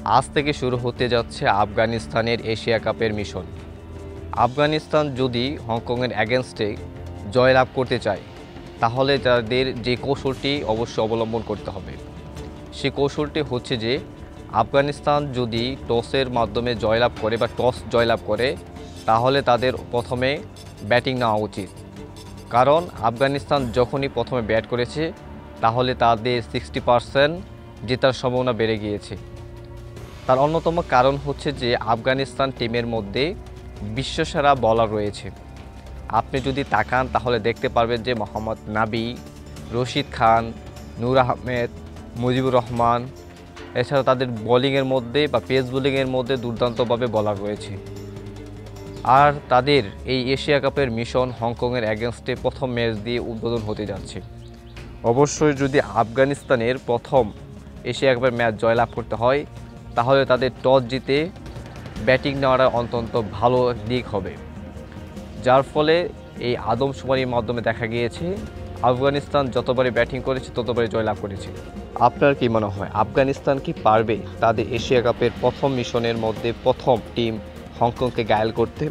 আজ থেকে শুরু হতে যাচ্ছে আফগানিস্তানের এশিয়া কাপের মিশন। আফগানিস্তান যদি হংকংয়ের অ্যাগেনস্টে জয়লাভ করতে চায় তাহলে তাদের যে কৌশলটি অবশ্যই অবলম্বন করতে হবে। সে কৌশলটি হচ্ছে যে আফগানিস্তান যদি টসের মাধ্যমে জয়লাভ করে বা টস জয়লাভ করে তাহলে তাদের প্রথমে ব্যাটিং নেওয়া উচিত। কারণ আফগানিস্তান যখনই প্রথমে ব্যাট করেছে তাহলে তাদের 60% জেতার সম্ভাবনা বেড়ে গিয়েছে। তার অন্যতম কারণ হচ্ছে যে আফগানিস্তান টিমের মধ্যে বিশ্বসেরা বোলার রয়েছে। আপনি যদি তাকান তাহলে দেখতে পারবেন যে মোহাম্মদ নাবি, রশিদ খান, নূর আহমেদ, মুজিবুর রহমান, এছাড়া তাদের বোলিংয়ের মধ্যে বা পেস বোলিংয়ের মধ্যে দুর্দান্তভাবে বোলার রয়েছে। আর তাদের এই এশিয়া কাপের মিশন হংকংয়ের অ্যাগেনস্টে প্রথম ম্যাচ দিয়ে উদ্বোধন হতে যাচ্ছে। অবশ্যই যদি আফগানিস্তানের প্রথম এশিয়া কাপের ম্যাচ জয়লাভ করতে হয় তাহলে তাদের টস জিতে ব্যাটিং নেওয়াটা অত্যন্ত ভালো দিক হবে, যার ফলে এই আদমশুমারির মাধ্যমে দেখা গিয়েছে আফগানিস্তান যতবারই ব্যাটিং করেছে ততবারই জয়লাভ করেছে। আপনার কি মনে হয় আফগানিস্তান কি পারবে তাদের এশিয়া কাপের প্রথম মিশনের মধ্যে প্রথম টিম হংকংকে ঘায়েল করতে?